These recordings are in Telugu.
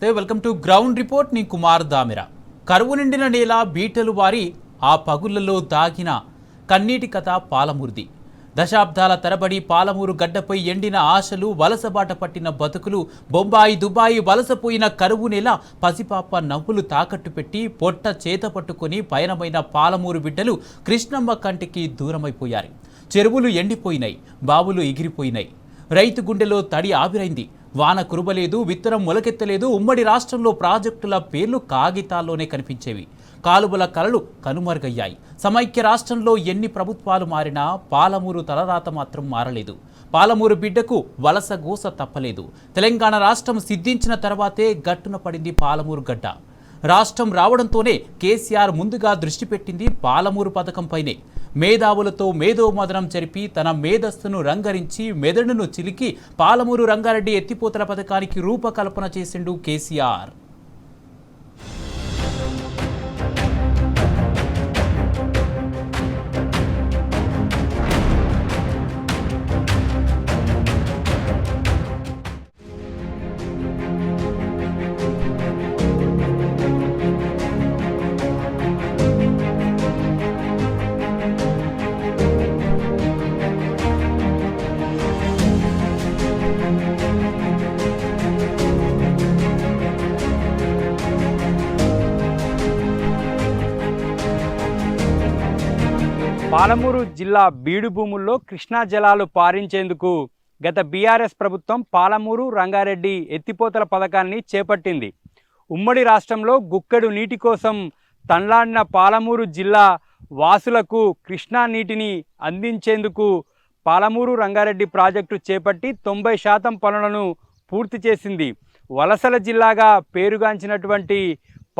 నమస్తే, వెల్కమ్ టు గ్రౌండ్ రిపోర్ట్. నీ కుమార్ దామిరా. కరువు నిండిన నేల బీటలు వారి ఆ పగుళ్లలో దాగిన కన్నీటి కథ పాలమూరుది. దశాబ్దాల తరబడి పాలమూరు గడ్డపై ఎండిన ఆశలు, వలసబాట పట్టిన బతుకులు, బొంబాయి దుబాయి వలసపోయిన కరువు నేల పసిపాప నవ్వులు తాకట్టు పెట్టి పొట్ట చేత పట్టుకుని పయనమైన పాలమూరు బిడ్డలు కృష్ణమ్మ కంటికి దూరమైపోయారు. చెరువులు ఎండిపోయినాయి, బావులు ఎగిరిపోయినాయి, రైతు గుండెలో తడి ఆవిరైంది. వాన కురుబలేదు, విత్తనం మొలకెత్తలేదు. ఉమ్మడి రాష్ట్రంలో ప్రాజెక్టుల పేర్లు కాగితాల్లోనే కనిపించేవి. కాలువల కలలు కనుమరుగయ్యాయి. సమైక్య రాష్ట్రంలో ఎన్ని ప్రభుత్వాలు మారినా పాలమూరు తలరాత మాత్రం మారలేదు. పాలమూరు బిడ్డకు వలస గోస తప్పలేదు. తెలంగాణ రాష్ట్రం సిద్ధించిన తర్వాతే గట్టున పడింది పాలమూరు గడ్డ. రాష్ట్రం రావడంతోనే కేసీఆర్ ముందుగా దృష్టి పెట్టింది పాలమూరు పథకంపైనే. మేధావులతో మేధోమదనం జరిపి తన మేధస్సును రంగరించి మెదడును చిలికి పాలమూరు రంగారెడ్డి ఎత్తిపోతల పథకానికి రూపకల్పన చేసిండు కేసీఆర్. పాలమూరు జిల్లా బీడు భూముల్లో కృష్ణా జలాలు పారించేందుకు గత బీఆర్ఎస్ ప్రభుత్వం పాలమూరు రంగారెడ్డి ఎత్తిపోతల పథకాన్ని చేపట్టింది. ఉమ్మడి రాష్ట్రంలో గుక్కెడు నీటి కోసం తన్లాడిన పాలమూరు జిల్లా వాసులకు కృష్ణా నీటిని అందించేందుకు పాలమూరు రంగారెడ్డి ప్రాజెక్టు చేపట్టి 90% పనులను పూర్తి చేసింది. వలసల జిల్లాగా పేరుగాంచినటువంటి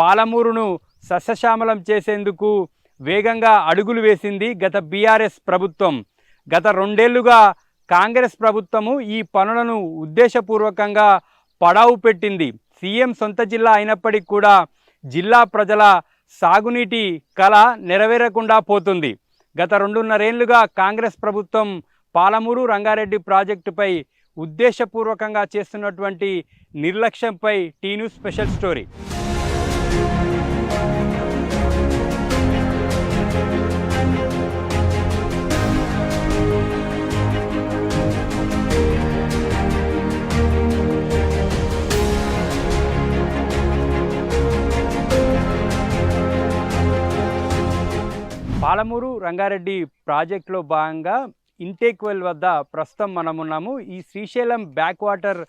పాలమూరును సస్యశ్యామలం చేసేందుకు వేగంగా అడుగులు వేసింది గత బీఆర్ఎస్ ప్రభుత్వం. గత 2 ఏళ్లుగా కాంగ్రెస్ ప్రభుత్వము ఈ పనులను ఉద్దేశపూర్వకంగా పడావు పెట్టింది. సీఎం సొంత జిల్లా అయినప్పటికీ కూడా జిల్లా ప్రజల సాగునీటి కళ నెరవేరకుండా పోతుంది. గత 2.5 ఏళ్లుగా కాంగ్రెస్ ప్రభుత్వం పాలమూరు రంగారెడ్డి ప్రాజెక్టుపై ఉద్దేశపూర్వకంగా చేస్తున్నటువంటి నిర్లక్ష్యంపై T News special story. Palamuru Rangareddy ప్రాజెక్టులో భాగంగా ఇంటేక్ వెల్ వద్ద ప్రస్తుతం మనం ఉన్నాము. ఈ శ్రీశైలం బ్యాక్ వాటర్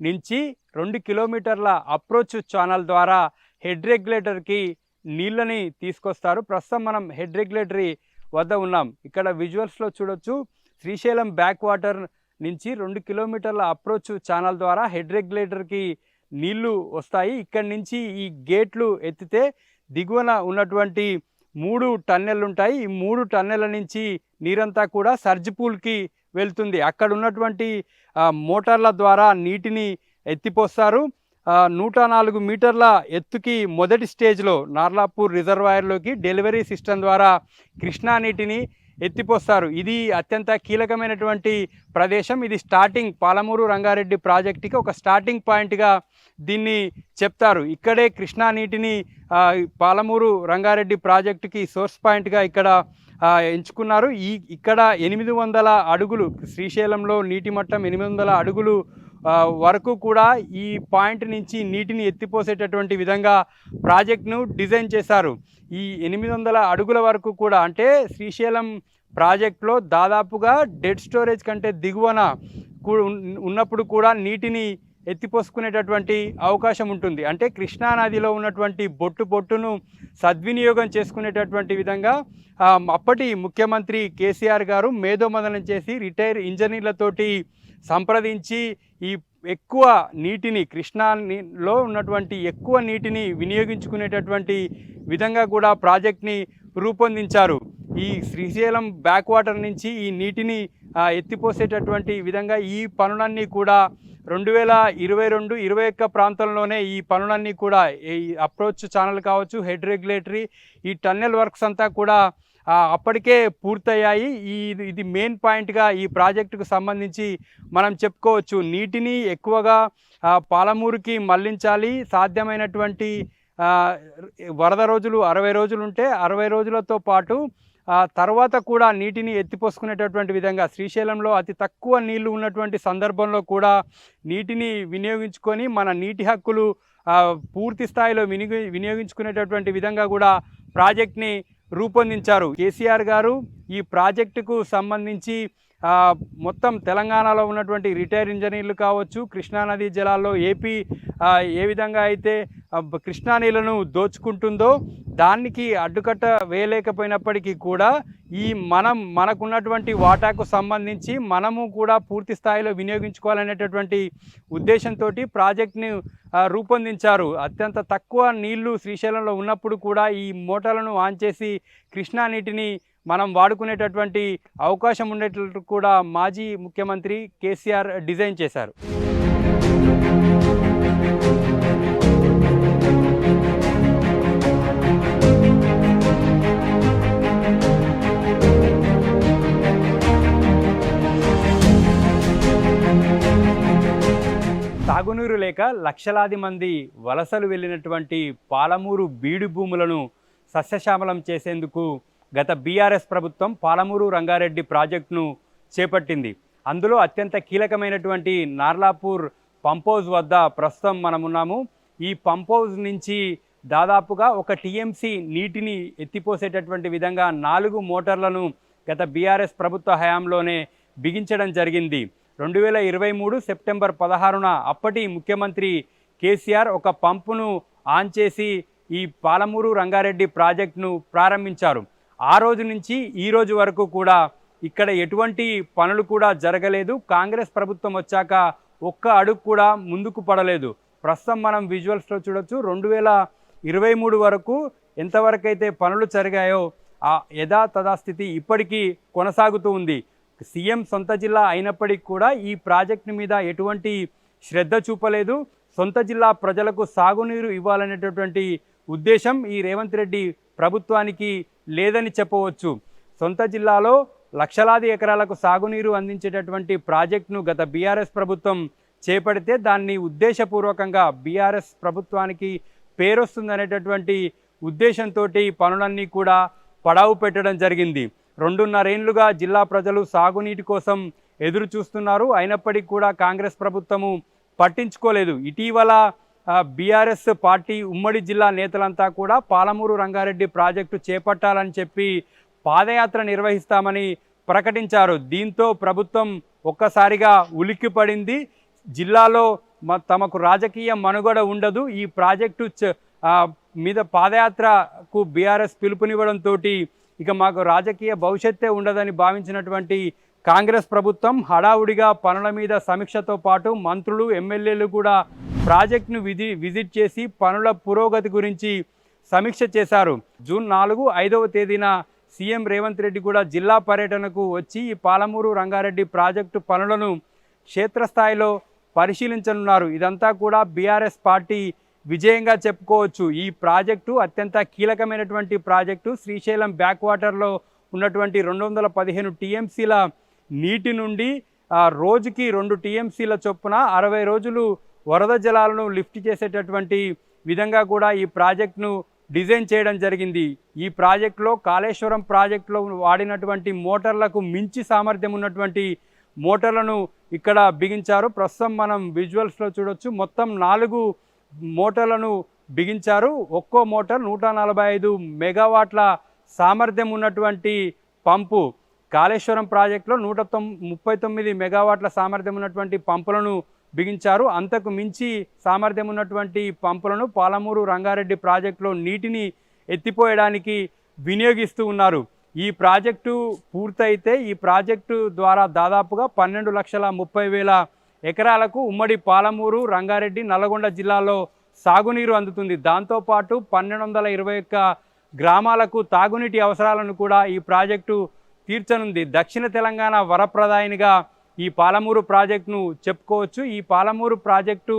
నుంచి 2 కిలోమీటర్ల అప్రోచ్ ఛానల్ ద్వారా హెడ్ రెగ్యులేటర్కి నీళ్ళని తీసుకొస్తారు. ప్రస్తుతం మనం హెడ్ రెగ్యులేటరీ వద్ద ఉన్నాం. ఇక్కడ విజువల్స్లో చూడొచ్చు, శ్రీశైలం బ్యాక్ వాటర్ నుంచి 2 కిలోమీటర్ల అప్రోచ్ ఛానల్ ద్వారా హెడ్ రెగ్యులేటర్కి నీళ్లు వస్తాయి. ఇక్కడి నుంచి ఈ గేట్లు ఎత్తితే దిగువన ఉన్నటువంటి 3 టన్నెళ్ళు ఉంటాయి. ఈ 3 టన్నెళ్ళ నుంచి నీరంతా కూడా సర్జిపూల్కి వెళ్తుంది. అక్కడ ఉన్నటువంటి మోటార్ల ద్వారా నీటిని ఎత్తిపోస్తారు. 104 మీటర్ల ఎత్తుకి మొదటి స్టేజ్లో నార్లాపూర్ రిజర్వాయర్లోకి డెలివరీ సిస్టమ్ ద్వారా కృష్ణా నీటిని ఎత్తిపోస్తారు. ఇది అత్యంత కీలకమైనటువంటి ప్రదేశం. ఇది స్టార్టింగ్ పాలమూరు రంగారెడ్డి ప్రాజెక్టుకి ఒక స్టార్టింగ్ పాయింట్గా దీన్ని చెప్తారు. ఇక్కడే కృష్ణా నీటిని పాలమూరు రంగారెడ్డి ప్రాజెక్టుకి సోర్స్ పాయింట్గా ఇక్కడ ఎంచుకున్నారు. ఇక్కడ 800 అడుగులు, శ్రీశైలంలో నీటి మట్టం 800 అడుగులు వరకు కూడా ఈ పాయింట్ నుంచి నీటిని ఎత్తిపోసేటటువంటి విధంగా ప్రాజెక్ట్ను డిజైన్ చేశారు. ఈ 800 అడుగుల వరకు కూడా, అంటే శ్రీశైలం ప్రాజెక్టులో దాదాపుగా డెడ్ స్టోరేజ్ కంటే దిగువన ఉన్నప్పుడు కూడా నీటిని ఎత్తిపోసుకునేటటువంటి అవకాశం ఉంటుంది. అంటే కృష్ణానదిలో ఉన్నటువంటి బొట్టును సద్వినియోగం చేసుకునేటటువంటి విధంగా అప్పటి ముఖ్యమంత్రి కేసీఆర్ గారు మేధోమదనం చేసి రిటైర్ ఇంజనీర్లతోటి సంప్రదించి ఈ ఎక్కువ నీటిని, కృష్ణాలో ఉన్నటువంటి ఎక్కువ నీటిని వినియోగించుకునేటటువంటి విధంగా కూడా ప్రాజెక్ట్ని రూపొందించారు. ఈ శ్రీశైలం బ్యాక్ వాటర్ నుంచి ఈ నీటిని ఎత్తిపోసేటటువంటి విధంగా ఈ పనులన్నీ కూడా 2022-21 ప్రాంతంలోనే ఈ పనులన్నీ కూడా ఈ అప్రోచ్ ఛానల్ కావచ్చు, హెడ్ రెగ్యులేటరీ, ఈ టన్నెల్ వర్క్స్ అంతా కూడా అప్పటికే పూర్తయ్యాయి. ఇది మెయిన్ పాయింట్గా ఈ ప్రాజెక్టుకు సంబంధించి మనం చెప్పుకోవచ్చు. నీటిని ఎక్కువగా పాలమూరుకి మళ్లించాలి. సాధ్యమైనటువంటి వరద రోజులు 60 రోజులుంటే 60 రోజులతో పాటు తర్వాత కూడా నీటిని ఎత్తిపోసుకునేటటువంటి విధంగా శ్రీశైలంలో అతి తక్కువ నీళ్లు ఉన్నటువంటి సందర్భంలో కూడా నీటిని వినియోగించుకొని మన నీటి హక్కులు పూర్తి స్థాయిలో వినియోగించుకునేటటువంటి విధంగా కూడా ప్రాజెక్ట్ని రూపొందించారు. కేసీఆర్ గారు ఈ ప్రాజెక్టుకు సంబంధించి మొత్తం తెలంగాణలో ఉన్నటువంటి రిటైర్ ఇంజనీర్లు కావచ్చు, కృష్ణానదీ జలాల్లో ఏపీ ఏ విధంగా అయితే కృష్ణా నీళ్లను దోచుకుంటుందో దానికి అడ్డుకట్ట వేయలేకపోయినప్పటికీ కూడా మనకున్నటువంటి వాటాకు సంబంధించి మనము కూడా పూర్తి స్థాయిలో వినియోగించుకోవాలనేటటువంటి ఉద్దేశంతో ప్రాజెక్ట్ని రూపొందించారు. అత్యంత తక్కువ నీళ్లు శ్రీశైలంలో ఉన్నప్పుడు కూడా ఈ మోటార్లను ఆన్ చేసి కృష్ణా నీటిని మనం వాడుకునేటటువంటి అవకాశం ఉండేటట్టు కూడా మాజీ ముఖ్యమంత్రి కేసీఆర్ డిజైన్ చేశారు. సాగునీరు లేక లక్షలాది మంది వలసలు వెళ్ళినటువంటి పాలమూరు బీడు భూములను సస్యశ్యామలం చేసేందుకు గత బీఆర్ఎస్ ప్రభుత్వం పాలమూరు రంగారెడ్డి ప్రాజెక్టును చేపట్టింది. అందులో అత్యంత కీలకమైనటువంటి నార్లాపూర్ పంప్ హౌస్ వద్ద ప్రస్తుతం మనమున్నాము. ఈ పంప్ హౌస్ నుంచి దాదాపుగా 1 టీఎంసీ నీటిని ఎత్తిపోసేటటువంటి విధంగా 4 మోటార్లను గత బీఆర్ఎస్ ప్రభుత్వ హయాంలోనే బిగించడం జరిగింది. 2023 సెప్టెంబర్ 16న అప్పటి ముఖ్యమంత్రి కేసీఆర్ ఒక పంపును ఆన్ చేసి ఈ పాలమూరు రంగారెడ్డి ప్రాజెక్టును ప్రారంభించారు. ఆ రోజు నుంచి ఈ రోజు వరకు కూడా ఇక్కడ ఎటువంటి పనులు కూడా జరగలేదు. కాంగ్రెస్ ప్రభుత్వం వచ్చాక ఒక్క అడుగు కూడా ముందుకు పడలేదు. ప్రస్తుతం మనం విజువల్స్లో చూడొచ్చు. 2023 వరకు ఎంతవరకైతే పనులు జరిగాయో ఆ యథాతథాస్థితి ఇప్పటికీ కొనసాగుతూ ఉంది. సీఎం సొంత జిల్లా అయినప్పటికీ కూడా ఈ ప్రాజెక్టు మీద ఎటువంటి శ్రద్ధ చూపలేదు. సొంత జిల్లా ప్రజలకు సాగునీరు ఇవ్వాలనేటటువంటి ఉద్దేశం ఈ రేవంత్ రెడ్డి ప్రభుత్వానికి లేదని చెప్పవచ్చు. సొంత జిల్లాలో లక్షలాది ఎకరాలకు సాగునీరు అందించేటటువంటి ప్రాజెక్టును గత బీఆర్ఎస్ ప్రభుత్వం చేపడితే దాన్ని ఉద్దేశపూర్వకంగా బీఆర్ఎస్ ప్రభుత్వానికి పేరొస్తుందనేటటువంటి ఉద్దేశంతో పనులన్నీ కూడా పడావు పెట్టడం జరిగింది. 2.5 ఏళ్లుగా జిల్లా ప్రజలు సాగునీటి కోసం ఎదురు చూస్తున్నారు. అయినప్పటికీ కూడా కాంగ్రెస్ ప్రభుత్వము పట్టించుకోలేదు. ఇటీవల బీఆర్ఎస్ పార్టీ ఉమ్మడి జిల్లా నేతలంతా కూడా పాలమూరు రంగారెడ్డి ప్రాజెక్టు చేపట్టాలని చెప్పి పాదయాత్ర నిర్వహిస్తామని ప్రకటించారు. దీంతో ప్రభుత్వం ఒక్కసారిగా ఉలిక్కిపడింది. జిల్లాలో తమకు రాజకీయ మనుగడ ఉండదు, ఈ ప్రాజెక్టు మీద పాదయాత్రకు బీఆర్ఎస్ పిలుపునివ్వడంతో ఇక మాకు రాజకీయ భవిష్యత్తే ఉండదని భావించినటువంటి కాంగ్రెస్ ప్రభుత్వం హడావుడిగా పనుల మీద సమీక్షతో పాటు మంత్రులు, ఎమ్మెల్యేలు కూడా ప్రాజెక్టును విజిట్ చేసి పనుల పురోగతి గురించి సమీక్ష చేశారు. జూన్ 4, 5వ తేదీన సీఎం రేవంత్ రెడ్డి కూడా జిల్లా పర్యటనకు వచ్చి ఈ పాలమూరు రంగారెడ్డి ప్రాజెక్టు పనులను క్షేత్రస్థాయిలో పరిశీలించనున్నారు. ఇదంతా కూడా బీఆర్ఎస్ పార్టీ విజయంగా చెప్పుకోవచ్చు. ఈ ప్రాజెక్టు అత్యంత కీలకమైనటువంటి ప్రాజెక్టు. శ్రీశైలం బ్యాక్ వాటర్లో ఉన్నటువంటి 215 టీఎంసీల నీటి నుండి రోజుకి 2 టీఎంసీల చొప్పున 60 రోజులు వరద జలాలను లిఫ్ట్ చేసేటటువంటి విధంగా కూడా ఈ ప్రాజెక్టును డిజైన్ చేయడం జరిగింది. ఈ ప్రాజెక్టులో కాళేశ్వరం ప్రాజెక్టులో వాడినటువంటి మోటార్లకు మించి సామర్థ్యం ఉన్నటువంటి మోటార్లను ఇక్కడ బిగించారు. ప్రస్తుతం మనం విజువల్స్లో చూడొచ్చు. మొత్తం 4 మోటార్లను బిగించారు. ఒక్కో మోటార్ 145 మెగావాట్ల సామర్థ్యం ఉన్నటువంటి పంపు. కాళేశ్వరం ప్రాజెక్టులో 139 మెగావాట్ల సామర్థ్యం ఉన్నటువంటి పంపులను బిగించారు. అంతకు మించి సామర్థ్యం ఉన్నటువంటి పంపులను పాలమూరు రంగారెడ్డి ప్రాజెక్టులో నీటిని ఎత్తిపోయడానికి వినియోగిస్తూ ఉన్నారు. ఈ ప్రాజెక్టు పూర్తయితే ఈ ప్రాజెక్టు ద్వారా దాదాపుగా 12,30,000 ఎకరాలకు ఉమ్మడి పాలమూరు, రంగారెడ్డి, నల్గొండ జిల్లాలో సాగునీరు అందుతుంది. దాంతోపాటు 1221 గ్రామాలకు తాగునీటి అవసరాలను కూడా ఈ ప్రాజెక్టు తీర్చనుంది. దక్షిణ తెలంగాణ వరప్రదాయినిగా ఈ పాలమూరు ప్రాజెక్టును చెప్పుకోవచ్చు. ఈ పాలమూరు ప్రాజెక్టు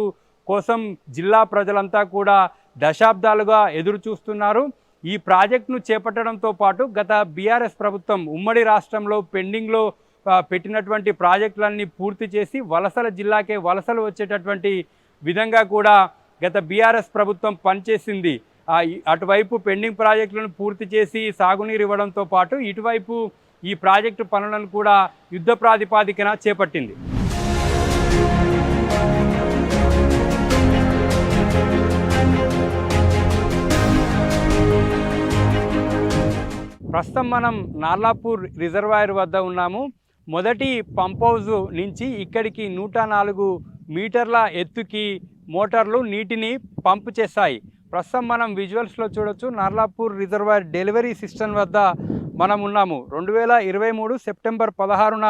కోసం జిల్లా ప్రజలంతా కూడా దశాబ్దాలుగా ఎదురు చూస్తున్నారు. ఈ ప్రాజెక్టును చేపట్టడంతో పాటు గత బీఆర్ఎస్ ప్రభుత్వం ఉమ్మడి రాష్ట్రంలో పెండింగ్లో పెట్టినటువంటి ప్రాజెక్టులన్నీ పూర్తి చేసి వలసల జిల్లాకే వలసలు వచ్చేటటువంటి విధంగా కూడా గత బీఆర్ఎస్ ప్రభుత్వం పనిచేసింది. అటువైపు పెండింగ్ ప్రాజెక్టులను పూర్తి చేసి సాగునీరు ఇవ్వడంతో పాటు ఇటువైపు ఈ ప్రాజెక్టు పనులను కూడా యుద్ధ ప్రాతిపాదికన చేపట్టింది. ప్రస్తుతం మనం నార్లాపూర్ రిజర్వాయర్ వద్ద ఉన్నాము. మొదటి పంప్ హౌస్ నుంచి ఇక్కడికి 104 మీటర్ల ఎత్తుకి మోటార్లు నీటిని పంప్ చేస్తాయి. ప్రస్తుతం మనం విజువల్స్లో చూడొచ్చు, నార్లాపూర్ రిజర్వాయర్ డెలివరీ సిస్టమ్ వద్ద మనం ఉన్నాము. 2023 సెప్టెంబర్ 16న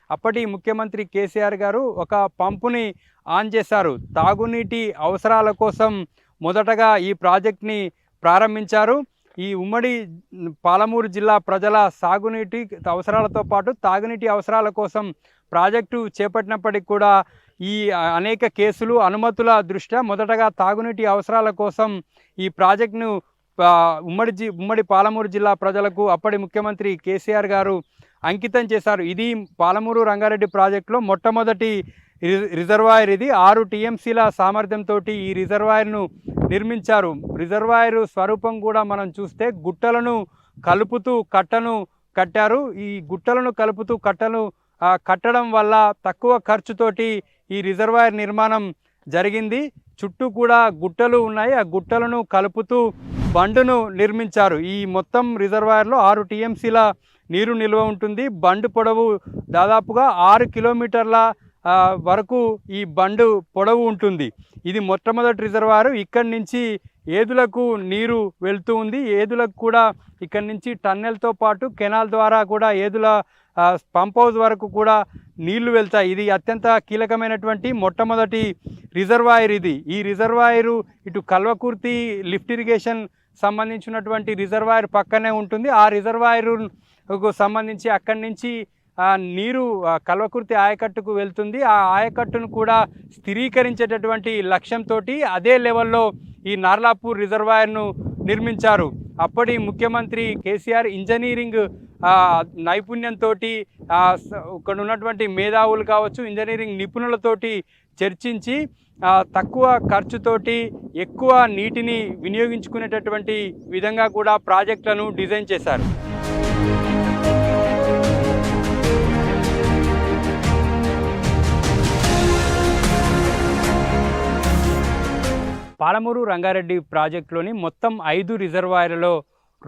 అప్పటి ముఖ్యమంత్రి కేసీఆర్ గారు ఒక పంపుని ఆన్ చేశారు. తాగునీటి అవసరాల కోసం మొదటగా ఈ ప్రాజెక్ట్ని ప్రారంభించారు. ఈ ఉమ్మడి పాలమూరు జిల్లా ప్రజల సాగునీటి అవసరాలతో పాటు తాగునీటి అవసరాల కోసం ప్రాజెక్టు చేపట్టినప్పటికీ కూడా ఈ అనేక కేసులు అనుమతుల దృష్ట్యా మొదటగా తాగునీటి అవసరాల కోసం ఈ ప్రాజెక్టును ఉమ్మడి పాలమూరు జిల్లా ప్రజలకు అప్పటి ముఖ్యమంత్రి కేసీఆర్ గారు అంకితం చేశారు. ఇది పాలమూరు రంగారెడ్డి ప్రాజెక్టులో మొట్టమొదటి రిజర్వాయర్. ఇది 6 టీఎంసీల సామర్థ్యంతో ఈ రిజర్వాయర్ను నిర్మించారు. రిజర్వాయర్ స్వరూపం కూడా మనం చూస్తే గుట్టలను కలుపుతూ కట్టను కట్టారు. ఈ గుట్టలను కలుపుతూ కట్టను కట్టడం వల్ల తక్కువ ఖర్చుతోటి ఈ రిజర్వాయర్ నిర్మాణం జరిగింది. చుట్టూ కూడా గుట్టలు ఉన్నాయి. ఆ గుట్టలను కలుపుతూ బండును నిర్మించారు. ఈ మొత్తం రిజర్వాయర్లో 6 టీఎంసీల నీరు నిల్వ ఉంటుంది. బండు పొడవు దాదాపుగా 6 కిలోమీటర్ల వరకు ఈ బండు పొడవు ఉంటుంది. ఇది మొట్టమొదటి రిజర్వాయర్. ఇక్కడి నుంచి ఏదులకు నీరు వెళ్తూ ఉంది. ఏదులకు కూడా ఇక్కడి నుంచి టన్నెల్తో పాటు కెనాల్ ద్వారా కూడా ఏదుల పంప్ హౌస్ వరకు కూడా నీళ్లు వెళ్తాయి. ఇది అత్యంత కీలకమైనటువంటి మొట్టమొదటి రిజర్వాయర్ ఇది. ఈ రిజర్వాయరు ఇటు కల్వకుర్తి లిఫ్ట్ ఇరిగేషన్ సంబంధించినటువంటి రిజర్వాయర్ పక్కనే ఉంటుంది. ఆ రిజర్వాయరుకు సంబంధించి అక్కడి నుంచి నీరు కల్వకుర్తి ఆయకట్టుకు వెళ్తుంది. ఆ ఆయకట్టును కూడా స్థిరీకరించేటటువంటి లక్ష్యంతో అదే లెవెల్లో ఈ నార్లాపూర్ రిజర్వాయర్ను నిర్మించారు. అప్పటి ముఖ్యమంత్రి కేసీఆర్ ఇంజనీరింగ్ నైపుణ్యంతో ఇక్కడ ఉన్నటువంటి మేధావులు కావచ్చు, ఇంజనీరింగ్ నిపుణులతోటి చర్చించి తక్కువ ఖర్చుతోటి ఎక్కువ నీటిని వినియోగించుకునేటటువంటి విధంగా కూడా ప్రాజెక్టులను డిజైన్ చేశారు. పాలమూరు రంగారెడ్డి ప్రాజెక్టులోని మొత్తం 5 రిజర్వాయర్లలో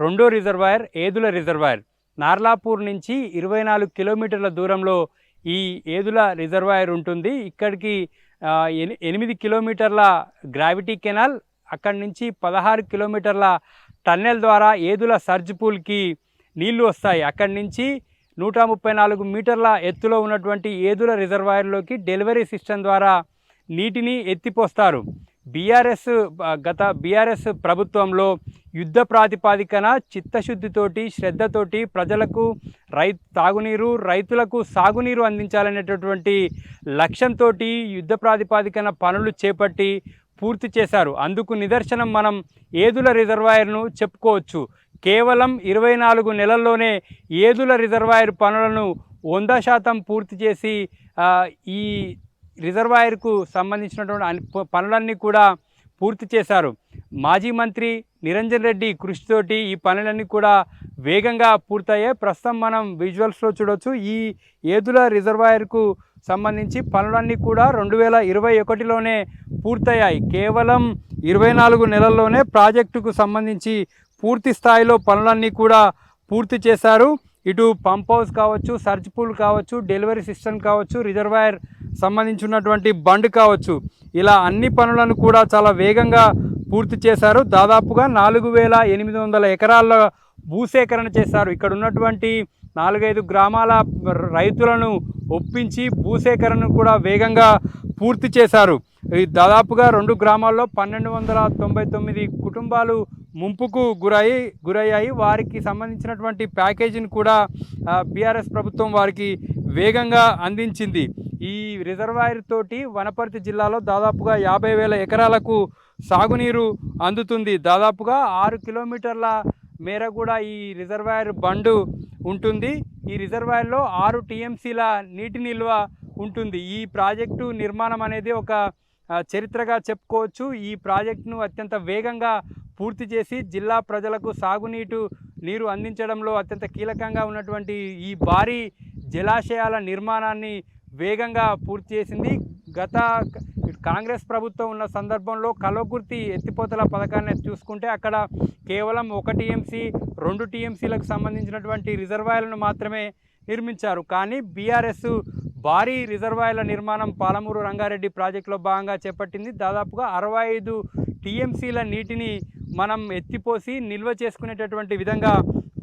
రెండో రిజర్వాయర్ ఏదుల రిజర్వాయర్. నార్లాపూర్ నుంచి 24 కిలోమీటర్ల దూరంలో ఈ ఏదుల రిజర్వాయర్ ఉంటుంది. ఇక్కడికి 8 కిలోమీటర్ల గ్రావిటీ కెనాల్, అక్కడి నుంచి 16 కిలోమీటర్ల టన్నెల్ ద్వారా ఏదుల సర్జ్ పూల్కి నీళ్లు వస్తాయి. అక్కడి నుంచి 134 మీటర్ల ఎత్తులో ఉన్నటువంటి ఏదుల రిజర్వాయర్లోకి డెలివరీ సిస్టమ్ ద్వారా నీటిని ఎత్తిపోస్తారు. గత బీఆర్ఎస్ ప్రభుత్వంలో యుద్ధ ప్రాతిపాదికన చిత్తశుద్ధితోటి శ్రద్ధతోటి ప్రజలకు తాగునీరు, రైతులకు సాగునీరు అందించాలనేటటువంటి లక్ష్యంతో యుద్ధ ప్రాతిపాదికన పనులు చేపట్టి పూర్తి చేశారు. అందుకు నిదర్శనం మనం ఏదుల రిజర్వాయర్ను చెప్పుకోవచ్చు. కేవలం 24 నెలల్లోనే ఏదుల రిజర్వాయర్ పనులను 100% పూర్తి చేసి ఈ రిజర్వాయర్కు సంబంధించినటువంటి పనులన్నీ కూడా పూర్తి చేశారు. మాజీ మంత్రి నిరంజన్ రెడ్డి కృషితోటి ఈ పనులన్నీ కూడా వేగంగా పూర్తయ్యాయి. ప్రస్తుతం మనం విజువల్స్లో చూడవచ్చు. ఈ ఏదుల రిజర్వాయర్కు సంబంధించి పనులన్నీ కూడా 2021లోనే పూర్తయ్యాయి. కేవలం 24 నెలల్లోనే ప్రాజెక్టుకు సంబంధించి పూర్తి స్థాయిలో పనులన్నీ కూడా పూర్తి చేశారు. ఇటు పంప్ హౌస్ కావచ్చు, సర్జ్ పూల్ కావచ్చు, డెలివరీ సిస్టమ్ కావచ్చు, రిజర్వాయర్ సంబంధించినటువంటి బండ్ కావచ్చు, ఇలా అన్ని పనులను కూడా చాలా వేగంగా పూర్తి చేశారు. దాదాపుగా 4800 ఎకరాల భూసేకరణ చేశారు. ఇక్కడ ఉన్నటువంటి 4-5 గ్రామాల రైతులను ఒప్పించి భూసేకరణను కూడా వేగంగా పూర్తి చేశారు. దాదాపుగా 2 గ్రామాల్లో 1299 కుటుంబాలు ముంపుకు గురయ్యాయి. వారికి సంబంధించినటువంటి ప్యాకేజీని కూడా బీఆర్ఎస్ ప్రభుత్వం వారికి వేగంగా అందించింది. ఈ రిజర్వాయర్ తోటి వనపర్తి జిల్లాలో దాదాపుగా 50,000 ఎకరాలకు సాగునీరు అందుతుంది. దాదాపుగా 6 కిలోమీటర్ల మేర కూడా ఈ రిజర్వాయర్ బండు ఉంటుంది. ఈ రిజర్వాయర్లో 6 టీఎంసీల నీటి నిల్వ ఉంటుంది. ఈ ప్రాజెక్టు నిర్మాణం అనేది ఒక చరిత్రగా చెప్పుకోవచ్చు. ఈ ప్రాజెక్టును అత్యంత వేగంగా పూర్తి చేసి జిల్లా ప్రజలకు నీరు అందించడంలో అత్యంత కీలకంగా ఉన్నటువంటి ఈ భారీ జలాశయాల నిర్మాణాన్ని వేగంగా పూర్తి చేసింది. గత కాంగ్రెస్ ప్రభుత్వం ఉన్న సందర్భంలో కల్వకుర్తి ఎత్తిపోతల పథకాన్ని చూసుకుంటే అక్కడ కేవలం 1 టీఎంసీ 2 టీఎంసీలకు సంబంధించినటువంటి రిజర్వాయర్లను మాత్రమే నిర్మించారు. కానీ బీఆర్ఎస్ భారీ రిజర్వాయర్ల నిర్మాణం పాలమూరు రంగారెడ్డి ప్రాజెక్టులో భాగంగా చేపట్టింది. దాదాపుగా 65 టీఎంసీల నీటిని మనం ఎత్తిపోసి నిల్వ చేసుకునేటటువంటి విధంగా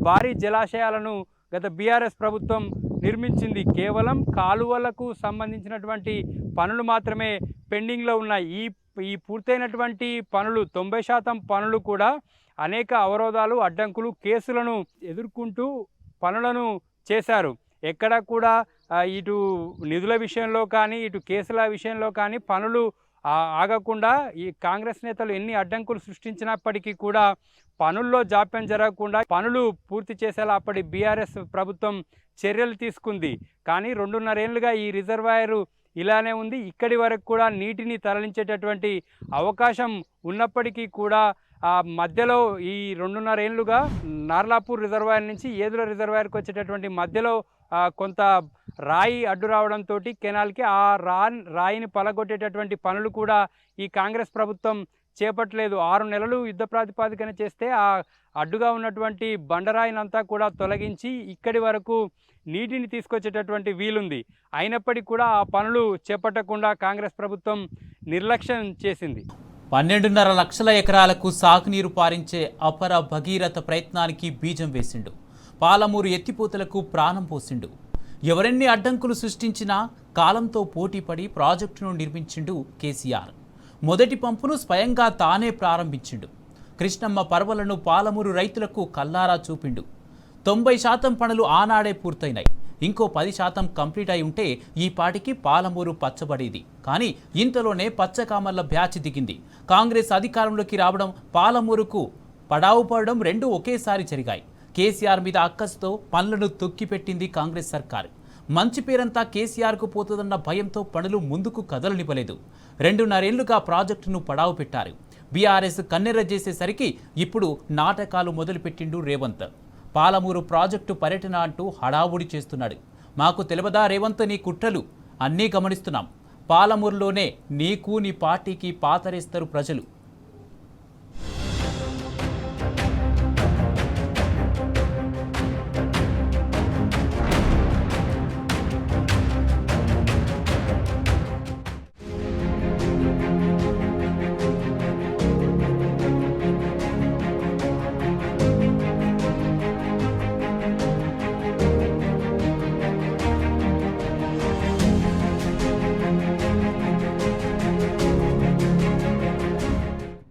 భారీ జలాశయాలను గత బీఆర్ఎస్ ప్రభుత్వం నిర్మించింది. కేవలం కాలువలకు సంబంధించినటువంటి పనులు మాత్రమే పెండింగ్లో ఉన్నాయి. ఈ పూర్తయినటువంటి పనులు 90% పనులు కూడా అనేక అవరోధాలు, అడ్డంకులు, కేసులను ఎదుర్కొంటూ పనులను చేశారు. ఎక్కడ కూడా ఇటు నిధుల విషయంలో కానీ ఇటు కేసుల విషయంలో కానీ పనులు ఆగకుండా ఈ కాంగ్రెస్ నేతలు ఎన్ని అడ్డంకులు సృష్టించినప్పటికీ కూడా పనుల్లో జాప్యం జరగకుండా పనులు పూర్తి చేసేలా అప్పటి బీఆర్ఎస్ ప్రభుత్వం చర్యలు తీసుకుంది. కానీ 2.5 ఏళ్ళుగా ఈ రిజర్వాయరు ఇలానే ఉంది. ఇక్కడి వరకు కూడా నీటిని తరలించేటటువంటి అవకాశం ఉన్నప్పటికీ కూడా మధ్యలో ఈ 2.5 ఏళ్ళుగా నార్లాపూర్ రిజర్వాయర్ నుంచి ఏదుల రిజర్వాయర్కి వచ్చేటటువంటి మధ్యలో కొంత రాయి అడ్డు రావడంతో కెనాల్కి ఆ రాయిని పలగొట్టేటటువంటి పనులు కూడా ఈ కాంగ్రెస్ ప్రభుత్వం చేపట్టలేదు. 6 నెలలు యుద్ధ ప్రాతిపాదికన చేస్తే ఆ అడ్డుగా ఉన్నటువంటి బండరాయినంతా కూడా తొలగించి ఇక్కడి వరకు నీటిని తీసుకొచ్చేటటువంటి వీలుంది. అయినప్పటికీ కూడా ఆ పనులు చేపట్టకుండా కాంగ్రెస్ ప్రభుత్వం నిర్లక్ష్యం చేసింది. 12.5 లక్షల ఎకరాలకు సాగునీరు పారించే అపర భగీరథ ప్రయత్నానికి బీజం వేసిండు. పాలమూరు ఎత్తిపోతలకు ప్రాణం పోసిండు. ఎవరెన్ని అడ్డంకులు సృష్టించినా కాలంతో పోటీపడి ప్రాజెక్టును నిర్మించిండు కేసీఆర్. మొదటి పంపును స్వయంగా తానే ప్రారంభించిండు. కృష్ణమ్మ పర్వలను పాలమూరు రైతులకు కల్లారా చూపిండు. 90% పనులు ఆనాడే పూర్తయినాయి. ఇంకో 10% కంప్లీట్ అయి ఉంటే ఈ పాటికి పాలమూరు పచ్చబడేది. కానీ ఇంతలోనే పచ్చకామర్ల బ్యాచ్ దిగింది. కాంగ్రెస్ అధికారంలోకి రావడం, పాలమూరుకు పడావు పడడం రెండూ ఒకేసారి జరిగాయి. కేసీఆర్ మీద అక్కసుతో పనులను తొక్కిపెట్టింది కాంగ్రెస్ సర్కారు. మంచి పేరంతా కేసీఆర్కు పోతుందన్న భయంతో పనులు ముందుకు కదలనివ్వలేదు. 2.5 ఏళ్లుగా ప్రాజెక్టును పడావు పెట్టారు. బీఆర్ఎస్ కన్నెర్ర చేసేసరికి ఇప్పుడు నాటకాలు మొదలుపెట్టిండు రేవంత్. పాలమూరు ప్రాజెక్టు పర్యటన అంటూ హడావుడి చేస్తున్నాడు. మాకు తెలియదా రేవంత్ నీ కుట్రలు అన్నీ గమనిస్తున్నాం. పాలమూరులోనే నీకు నీ పార్టీకి పాతరేస్తారు ప్రజలు.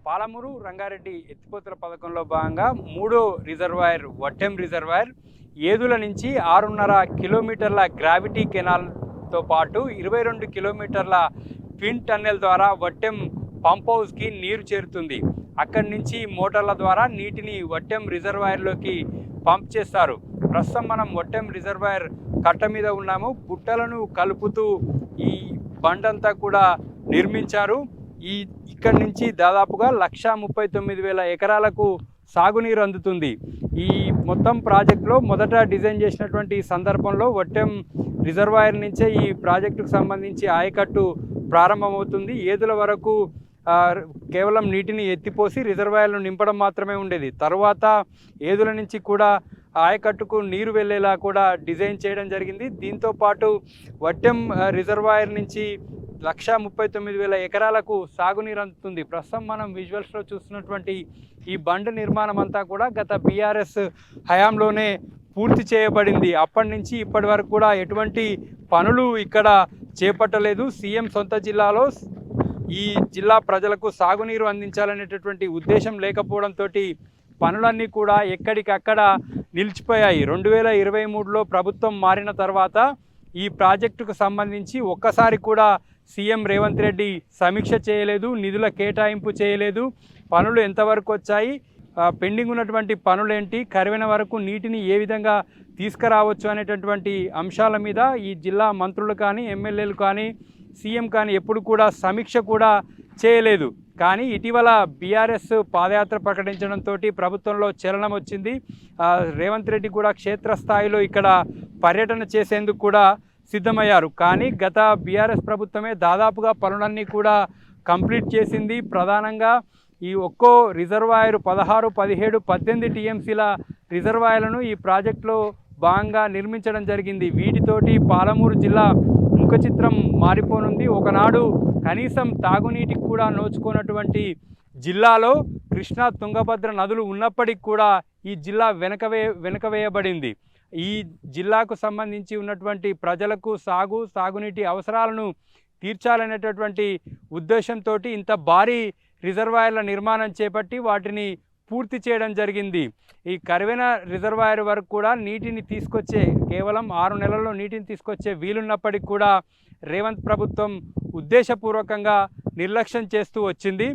పాలమూరు రంగారెడ్డి ఎత్తిపోతల పథకంలో భాగంగా 3వ రిజర్వాయర్ వట్టెం రిజర్వాయర్ ఏదుల నుంచి 6.5 కిలోమీటర్ల గ్రావిటీ కెనాల్తో పాటు 22 కిలోమీటర్ల ట్విన్ టన్నెల్ ద్వారా వట్టెం పంప్ హౌస్కి నీరు చేరుతుంది. అక్కడి నుంచి మోటార్ల ద్వారా నీటిని వట్టెం రిజర్వాయర్లోకి పంప్ చేస్తారు. ప్రస్తుతం మనం వట్టెం రిజర్వాయర్ కట్ట మీద ఉన్నాము. గుట్టలను కలుపుతూ ఈ బండంతా కూడా నిర్మించారు. ఇక్కడి నుంచి దాదాపుగా 1,39,000 ఎకరాలకు సాగునీరు అందుతుంది. ఈ మొత్తం ప్రాజెక్టులో మొదట డిజైన్ చేసినటువంటి సందర్భంలో వట్టెం రిజర్వాయర్ నుంచే ఈ ప్రాజెక్టుకు సంబంధించి ఆయకట్టు ప్రారంభమవుతుంది. ఏదుల వరకు కేవలం నీటిని ఎత్తిపోసి రిజర్వాయర్ను నింపడం మాత్రమే ఉండేది. తర్వాత ఏదుల నుంచి కూడా ఆయకట్టుకు నీరు వెళ్ళేలా కూడా డిజైన్ చేయడం జరిగింది. దీంతో పాటు వట్టెం రిజర్వాయర్ నుంచి 1,39,000 ఎకరాలకు సాగునీరు అందుతుంది. ప్రస్తుతం మనం విజువల్స్లో చూస్తున్నటువంటి ఈ బండ్ నిర్మాణం అంతా కూడా గత బీఆర్ఎస్ హయాంలోనే పూర్తి చేయబడింది. అప్పటి నుంచి ఇప్పటి వరకు కూడా ఎటువంటి పనులు ఇక్కడ చేపట్టలేదు. సీఎం సొంత జిల్లాలో ఈ జిల్లా ప్రజలకు సాగునీరు అందించాలనేటటువంటి ఉద్దేశం లేకపోవడంతో పనులన్నీ కూడా ఎక్కడికక్కడ నిలిచిపోయాయి. 2023లో ప్రభుత్వం మారిన తర్వాత ఈ ప్రాజెక్టుకు సంబంధించి ఒక్కసారి కూడా సీఎం రేవంత్ రెడ్డి సమీక్ష చేయలేదు, నిధుల కేటాయింపు చేయలేదు, పనులు ఎంతవరకు వచ్చాయి, పెండింగ్ ఉన్నటువంటి పనులేంటి, కరువైన వరకు నీటిని ఏ విధంగా తీసుకురావచ్చు అనేటటువంటి అంశాల మీద ఈ జిల్లా మంత్రులు కానీ ఎమ్మెల్యేలు కానీ సీఎం కానీ ఎప్పుడు కూడా సమీక్ష కూడా చేయలేదు. కానీ ఇటీవల బీఆర్ఎస్ పాదయాత్ర ప్రకటించడంతో ప్రభుత్వంలో చలనం వచ్చింది. రేవంత్ రెడ్డి కూడా క్షేత్రస్థాయిలో ఇక్కడ పర్యటన చేసేందుకు కూడా సిద్ధమయ్యారు. కానీ గత బీఆర్ఎస్ ప్రభుత్వమే దాదాపుగా పనులన్నీ కూడా కంప్లీట్ చేసింది. ప్రధానంగా ఈ ఒక్కో రిజర్వాయర్ 16, 17, 18 టీఎంసీల రిజర్వాయర్లను ఈ ప్రాజెక్టులో భాగంగా నిర్మించడం జరిగింది. వీటితోటి పాలమూరు జిల్లా ముఖ చిత్రం మారిపోనుంది. ఒకనాడు కనీసం తాగునీటికి కూడా నోచుకున్నటువంటి జిల్లాలో కృష్ణా, తుంగభద్ర నదులు ఉన్నప్పటికీ కూడా ఈ జిల్లా వెనకవేయబడింది. ఈ జిల్లాకు సంబంధించి ఉన్నటువంటి ప్రజలకు సాగునీటి అవసరాలను తీర్చాలనేటటువంటి ఉద్దేశంతో ఇంత భారీ రిజర్వాయర్ల నిర్మాణం చేపట్టి వాటిని పూర్తి చేయడం జరిగింది. ఈ కరువైన రిజర్వాయర్ వరకు కూడా నీటిని తీసుకొచ్చే కేవలం 6 నెలల్లో నీటిని తీసుకొచ్చే వీలున్నప్పటికీ కూడా రేవంత్ ప్రభుత్వం ఉద్దేశపూర్వకంగా నిర్లక్ష్యం చేస్తూ వచ్చింది.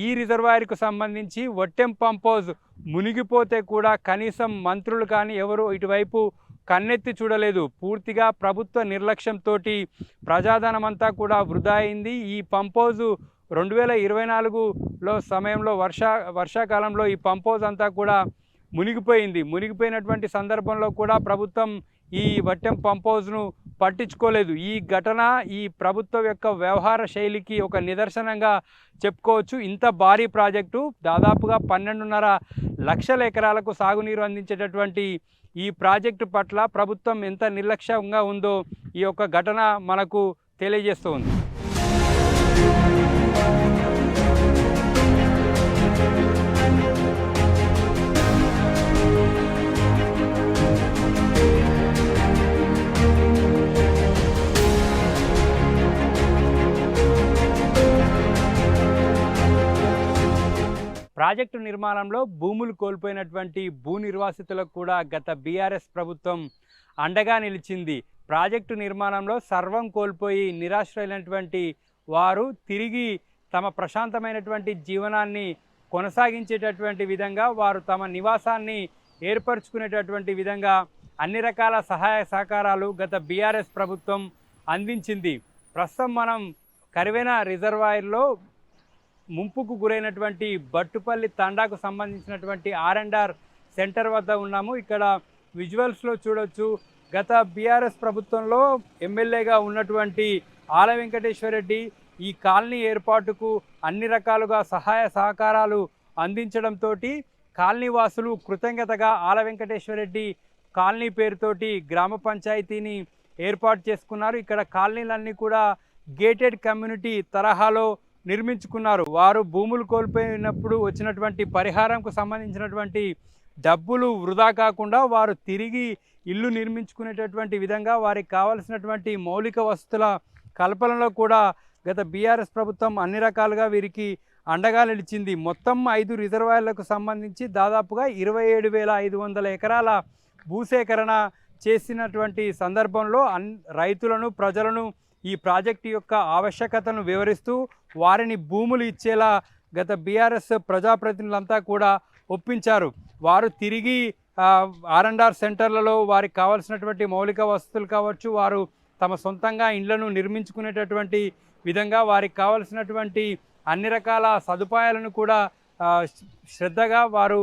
ఈ రిజర్వాయర్కు సంబంధించి వట్టెం పంప్ హౌస్ మునిగిపోతే కూడా కనీసం మంత్రులు కానీ ఎవరు ఇటువైపు కన్నెత్తి చూడలేదు. పూర్తిగా ప్రభుత్వ నిర్లక్ష్యంతో ప్రజాధనం అంతా కూడా వృధా అయింది. ఈ పంప్ హౌస్ 2024లో సమయంలో వర్షాకాలంలో ఈ పంప్ హౌస్ అంతా కూడా మునిగిపోయినటువంటి సందర్భంలో కూడా ప్రభుత్వం ఈ వట్టెం పంప్ హౌస్ను పట్టించుకోలేదు. ఈ ఘటన ఈ ప్రభుత్వం యొక్క వ్యవహార శైలికి ఒక నిదర్శనంగా చెప్పుకోవచ్చు. ఇంత భారీ ప్రాజెక్టు దాదాపుగా 12.5 లక్షల ఎకరాలకు సాగునీరు అందించేటటువంటి ఈ ప్రాజెక్టు పట్ల ప్రభుత్వం ఎంత నిర్లక్ష్యంగా ఉందో ఈ యొక్క ఘటన మనకు తెలియజేస్తుంది. ప్రాజెక్టు నిర్మాణంలో భూములు కోల్పోయినటువంటి భూ నిర్వాసితులకు కూడా గత బీఆర్ఎస్ ప్రభుత్వం అండగా నిలిచింది. ప్రాజెక్టు నిర్మాణంలో సర్వం కోల్పోయి నిరాశ్రయులైనటువంటి వారు తిరిగి తమ ప్రశాంతమైనటువంటి జీవనాన్ని కొనసాగించేటటువంటి విధంగా వారు తమ నివాసాన్ని ఏర్పరచుకునేటటువంటి విధంగా అన్ని రకాల సహాయ సహకారాలు గత బీఆర్ఎస్ ప్రభుత్వం అందించింది. ప్రస్తుతం మనం కరువైన రిజర్వాయర్లో ముంపుకు గురైనటువంటి బట్టుపల్లి తండాకు సంబంధించినటువంటి R&R సెంటర్ వద్ద ఉన్నాము. ఇక్కడ విజువల్స్లో చూడొచ్చు, గత బీఆర్ఎస్ ప్రభుత్వంలో ఎమ్మెల్యేగా ఉన్నటువంటి ఆల వెంకటేశ్వర్ రెడ్డి ఈ కాలనీ ఏర్పాటుకు అన్ని రకాలుగా సహాయ సహకారాలు అందించడంతో కాలనీ వాసులు కృతజ్ఞతగా ఆల వెంకటేశ్వర్ రెడ్డి కాలనీ పేరుతోటి గ్రామ పంచాయతీని ఏర్పాటు చేసుకున్నారు. ఇక్కడ కాలనీలన్నీ కూడా గేటెడ్ కమ్యూనిటీ తరహాలో నిర్మించుకున్నారు. వారు భూములు కోల్పోయినప్పుడు వచ్చినటువంటి పరిహారంకు సంబంధించినటువంటి డబ్బులు వృధా కాకుండా వారు తిరిగి ఇల్లు నిర్మించుకునేటటువంటి విధంగా వారికి కావలసినటువంటి మౌలిక వసతుల కల్పనలో కూడా గత బీఆర్ఎస్ ప్రభుత్వం అన్ని రకాలుగా వీరికి అండగా నిలిచింది. మొత్తం 5 రిజర్వాయర్లకు సంబంధించి దాదాపుగా 27,500 ఎకరాల భూసేకరణ చేసినటువంటి సందర్భంలో రైతులను ప్రజలను ఈ ప్రాజెక్టు యొక్క ఆవశ్యకతను వివరిస్తూ వారిని భూములు ఇచ్చేలా గత బీఆర్ఎస్ ప్రజాప్రతినిధులంతా కూడా ఒప్పించారు. వారు తిరిగి R&R సెంటర్లలో వారికి కావాల్సినటువంటి మౌలిక వసతులు కావచ్చు, వారు తమ సొంతంగా ఇండ్లను నిర్మించుకునేటటువంటి విధంగా వారికి కావాల్సినటువంటి అన్ని రకాల సదుపాయాలను కూడా శ్రద్ధగా వారు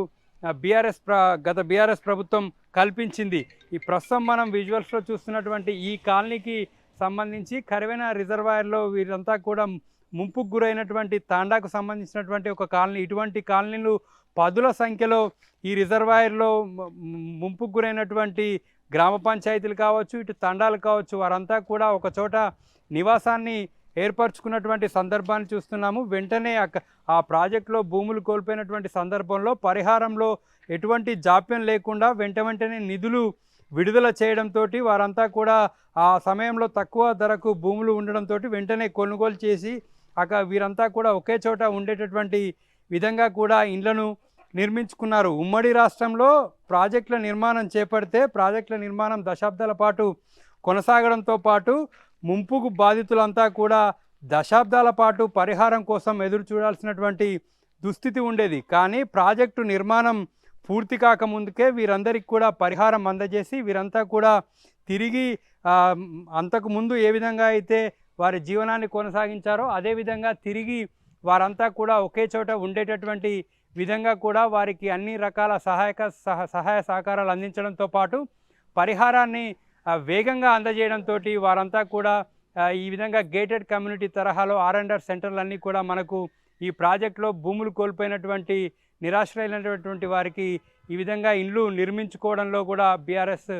గత బీఆర్ఎస్ ప్రభుత్వం కల్పించింది. ఈ ప్రస్తుతం మనం విజువల్స్లో చూస్తున్నటువంటి ఈ కాలనీకి సంబంధించి కరువైన రిజర్వాయర్లో వీరంతా కూడా ముంపుకు గురైనటువంటి తాండాకు సంబంధించినటువంటి ఒక కాలనీ. ఇటువంటి కాలనీలు 10ల సంఖ్యలో ఈ రిజర్వాయర్లో ముంపుకు గురైనటువంటి గ్రామ పంచాయతీలు కావచ్చు, ఇటు తండాలు కావచ్చు, వారంతా కూడా ఒక చోట నివాసాన్ని ఏర్పరచుకున్నటువంటి సందర్భాన్ని చూస్తున్నాము. వెంటనే ఆ ప్రాజెక్టులో భూములు కోల్పోయినటువంటి సందర్భంలో పరిహారంలో ఎటువంటి జాప్యం లేకుండా వెంటనే నిధులు విడుదల చేయడంతో వారంతా కూడా ఆ సమయంలో తక్కువ ధరకు భూములు ఉండడంతో వెంటనే కొనుగోలు చేసి వీరంతా కూడా ఒకే చోట ఉండేటటువంటి విధంగా కూడా ఇండ్లను నిర్మించుకున్నారు. ఉమ్మడి రాష్ట్రంలో ప్రాజెక్టుల నిర్మాణం చేపడితే ప్రాజెక్టుల నిర్మాణం దశాబ్దాల పాటు కొనసాగడంతో పాటు ముంపుకు బాధితులంతా కూడా దశాబ్దాల పాటు పరిహారం కోసం ఎదురు చూడాల్సినటువంటి దుస్థితి ఉండేది. కానీ ప్రాజెక్టు నిర్మాణం పూర్తి కాకముందుకే వీరందరికీ కూడా పరిహారం అందజేసి వీరంతా కూడా తిరిగి అంతకుముందు ఏ విధంగా అయితే వారి జీవనాన్ని కొనసాగించారో అదేవిధంగా తిరిగి వారంతా కూడా ఒకే చోట ఉండేటటువంటి విధంగా కూడా వారికి అన్ని రకాల సహాయ సహకారాలు అందించడంతో పాటు పరిహారాన్ని వేగంగా అందజేయడంతో వారంతా కూడా ఈ విధంగా గేటెడ్ కమ్యూనిటీ తరహాలో R&R సెంటర్లన్నీ కూడా మనకు ఈ ప్రాజెక్టులో భూములు కోల్పోయినటువంటి నిరాశ్రయులైనటువంటి వారికి ఈ విధంగా ఇండ్లు నిర్మించుకోవడంలో కూడా బీఆర్ఎస్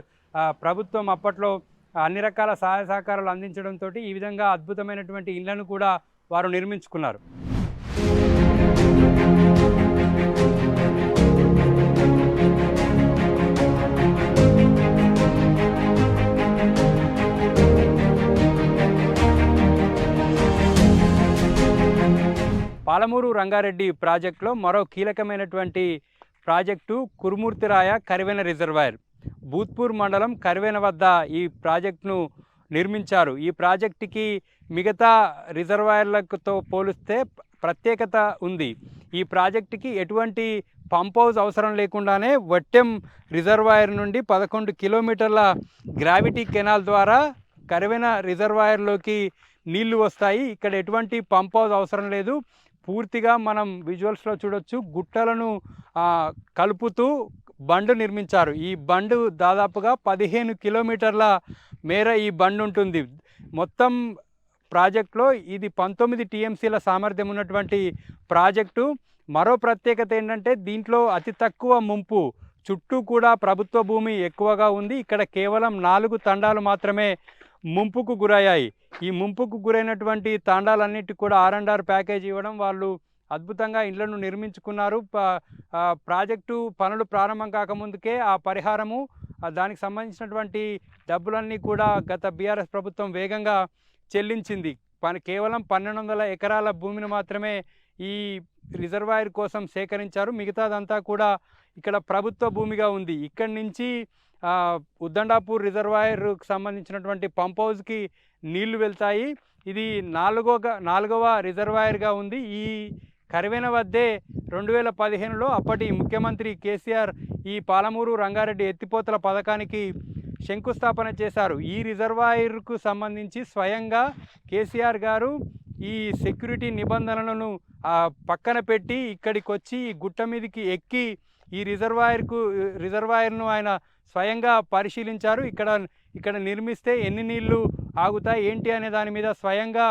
ప్రభుత్వం అప్పట్లో అన్ని రకాల సహాయ సహకారాలు అందించడంతో ఈ విధంగా అద్భుతమైనటువంటి ఇళ్లను కూడా వారు నిర్మించుకున్నారు. పాలమూరు రంగారెడ్డి ప్రాజెక్టులో మరో కీలకమైనటువంటి ప్రాజెక్టు కురుమూర్తిరాయ కరివెన రిజర్వాయర్. భూత్పూర్ మండలం కరివెన వద్ద ఈ ప్రాజెక్టును నిర్మించారు. ఈ ప్రాజెక్టుకి మిగతా రిజర్వాయర్లతో పోలిస్తే ప్రత్యేకత ఉంది. ఈ ప్రాజెక్టుకి ఎటువంటి పంప్ హౌస్ అవసరం లేకుండానే వట్టెం రిజర్వాయర్ నుండి 11 కిలోమీటర్ల గ్రావిటీ కెనాల్ ద్వారా కరివెన రిజర్వాయర్లోకి నీళ్లు వస్తాయి. ఇక్కడ ఎటువంటి పంప్ హౌస్ అవసరం లేదు. పూర్తిగా మనం విజువల్స్లో చూడొచ్చు, గుట్టలను కలుపుతూ బండు నిర్మించారు. ఈ బండు దాదాపుగా 15 కిలోమీటర్ల మేర ఈ బండు ఉంటుంది. మొత్తం ప్రాజెక్టులో ఇది 19 టీఎంసీల సామర్థ్యం ఉన్నటువంటి ప్రాజెక్టు. మరో ప్రత్యేకత ఏంటంటే దీంట్లో అతి తక్కువ ముంపు, చుట్టూ కూడా ప్రభుత్వ భూమి ఎక్కువగా ఉంది. ఇక్కడ కేవలం 4 తండాలు మాత్రమే ముంపుకు గురయ్యాయి. ఈ ముంపుకు గురైనటువంటి తాండాలన్నిటికీ కూడా R&R ప్యాకేజ్ ఇవ్వడం, వాళ్ళు అద్భుతంగా ఇళ్లను నిర్మించుకున్నారు. ప్రాజెక్టు పనులు ప్రారంభం కాకముందుకే ఆ పరిహారము, దానికి సంబంధించినటువంటి డబ్బులన్నీ కూడా గత బీఆర్ఎస్ ప్రభుత్వం వేగంగా చెల్లించింది. కేవలం 1200 ఎకరాల భూమిని మాత్రమే ఈ రిజర్వాయర్ కోసం సేకరించారు. మిగతాదంతా కూడా ఇక్కడ ప్రభుత్వ భూమిగా ఉంది. ఇక్కడి నుంచి ఉద్దండాపూర్ రిజర్వాయర్కు సంబంధించినటువంటి పంప్ హౌస్కి నీళ్లు వెళ్తాయి. ఇది నాలుగవ రిజర్వాయర్గా ఉంది. ఈ కరివెన వద్దే 2015లో అప్పటి ముఖ్యమంత్రి కేసీఆర్ ఈ పాలమూరు రంగారెడ్డి ఎత్తిపోతల పథకానికి శంకుస్థాపన చేశారు. ఈ రిజర్వాయర్కు సంబంధించి స్వయంగా కేసీఆర్ గారు ఈ సెక్యూరిటీ నిబంధనలను పక్కన పెట్టి ఇక్కడికి వచ్చి ఈ గుట్ట మీదకి ఎక్కి ఈ రిజర్వాయర్ను ఆయన స్వయంగా పరిశీలించారు. ఇక్కడ నిర్మిస్తే ఎన్ని నీళ్లు ఆగుతాయి ఏంటి అనే దాని మీద స్వయంగా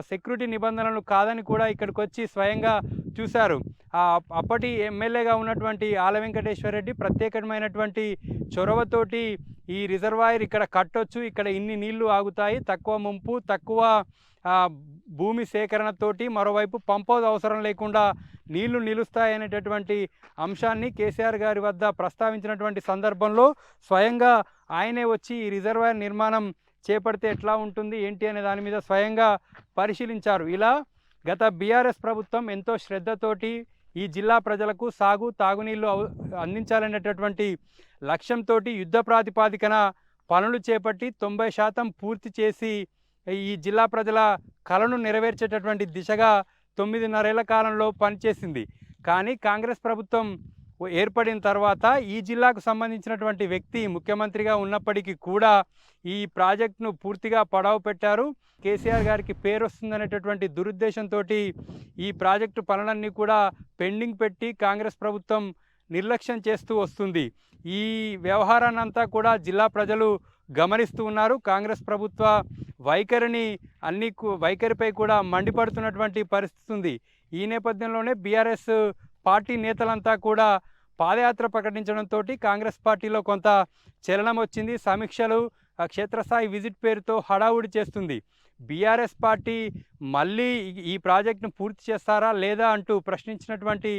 సెక్యూరిటీ నిబంధనలు కాదని కూడా ఇక్కడికి వచ్చి స్వయంగా చూశారు. అప్పటి ఎమ్మెల్యేగా ఉన్నటువంటి ఆల వెంకటేశ్వర రెడ్డి ప్రత్యేకమైనటువంటి చొరవతోటి ఈ రిజర్వాయర్ ఇక్కడ కట్టొచ్చు, ఇక్కడ ఇన్ని నీళ్లు ఆగుతాయి, తక్కువ ముంపు, తక్కువ భూమి సేకరణతోటి, మరోవైపు పంప్ హౌస్ అవసరం లేకుండా నీళ్లు నిలుస్తాయనేటటువంటి అంశాన్ని కేసీఆర్ గారి వద్ద ప్రస్తావించినటువంటి సందర్భంలో స్వయంగా ఆయనే వచ్చి ఈ రిజర్వాయర్ నిర్మాణం చేపడితే ఎట్లా ఉంటుంది ఏంటి అనే దాని మీద స్వయంగా పరిశీలించారు. ఇలా గత బీఆర్ఎస్ ప్రభుత్వం ఎంతో శ్రద్ధతోటి ఈ జిల్లా ప్రజలకు తాగునీళ్లు అందించాలనేటటువంటి లక్ష్యంతో యుద్ధ ప్రాతిపాదికన పనులు చేపట్టి 90% పూర్తి చేసి ఈ జిల్లా ప్రజల కలను నెరవేర్చేటటువంటి దిశగా 9.5 ఏళ్ల కాలంలో పనిచేసింది. కానీ కాంగ్రెస్ ప్రభుత్వం ఏర్పడిన తర్వాత ఈ జిల్లాకు సంబంధించినటువంటి వ్యక్తి ముఖ్యమంత్రిగా ఉన్నప్పటికీ కూడా ఈ ప్రాజెక్టును పూర్తిగా పడవ పెట్టారు. కేసీఆర్ గారికి పేరు వస్తుందనేటటువంటి దురుద్దేశంతో ఈ ప్రాజెక్టు పనులన్నీ కూడా పెండింగ్ పెట్టి కాంగ్రెస్ ప్రభుత్వం నిర్లక్ష్యం చేస్తూ వస్తుంది. ఈ వ్యవహారాన్నంతా కూడా జిల్లా ప్రజలు గమనిస్తూ ఉన్నారు. కాంగ్రెస్ ప్రభుత్వ వైఖరిపై కూడా మండిపడుతున్నటువంటి పరిస్థితి ఉంది. ఈ నేపథ్యంలోనే బీఆర్ఎస్ పార్టీ నేతలంతా కూడా పాదయాత్ర ప్రకటించడంతో కాంగ్రెస్ పార్టీలో కొంత చలనం వచ్చింది. సమీక్షలు, క్షేత్రస్థాయి విజిట్ పేరుతో హడావుడి చేస్తుంది. బీఆర్ఎస్ పార్టీ మళ్ళీ ఈ ప్రాజెక్టును పూర్తి చేస్తారా లేదా అంటూ ప్రశ్నించినటువంటి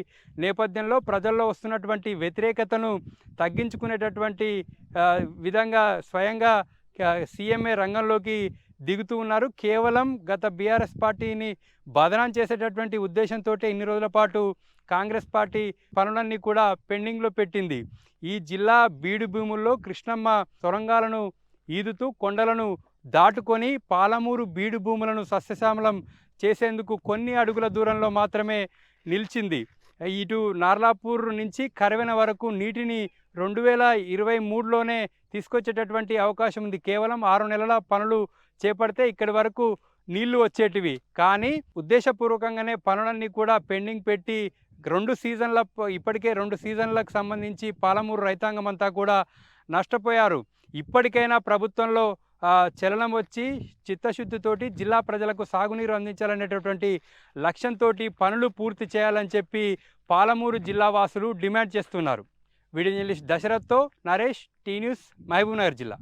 నేపథ్యంలో ప్రజల్లో వస్తున్నటువంటి వ్యతిరేకతను తగ్గించుకునేటటువంటి విధంగా స్వయంగా సీఎంఏ రంగంలోకి దిగుతూ ఉన్నారు. కేవలం గత బీఆర్ఎస్ పార్టీని బదనాం చేసేటటువంటి ఉద్దేశంతో ఇన్ని రోజుల పాటు కాంగ్రెస్ పార్టీ పనులన్నీ కూడా పెండింగ్లో పెట్టింది. ఈ జిల్లా బీడు భూముల్లో కృష్ణమ్మ సొరంగాలను ఈదుతూ కొండలను దాటుకొని పాలమూరు బీడు భూములను సస్యశ్యామలం చేసేందుకు కొన్ని అడుగుల దూరంలో మాత్రమే నిలిచింది. ఇటు నార్లాపూర్ నుంచి కరవెన వరకు నీటిని 2023లోనే తీసుకొచ్చేటటువంటి అవకాశం ఉంది. కేవలం 6 నెలల పనులు చేపడితే ఇక్కడి వరకు నీళ్లు వచ్చేటివి. కానీ ఉద్దేశపూర్వకంగానే పనులన్నీ కూడా పెండింగ్ పెట్టి ఇప్పటికే 2 సీజన్లకు సంబంధించి పాలమూరు రైతాంగం అంతా కూడా నష్టపోయారు. ఇప్పటికైనా ప్రభుత్వంలో చలనం వచ్చి చిత్తశుద్ధితోటి జిల్లా ప్రజలకు సాగునీరు అందించాలనేటటువంటి లక్ష్యంతో పనులు పూర్తి చేయాలని చెప్పి పాలమూరు జిల్లా వాసులు డిమాండ్ చేస్తున్నారు. వీడియో జర్నలిస్ట్ దశరథ్తో నరేష్, టీ న్యూస్, మహబూబ్నగర్ జిల్లా.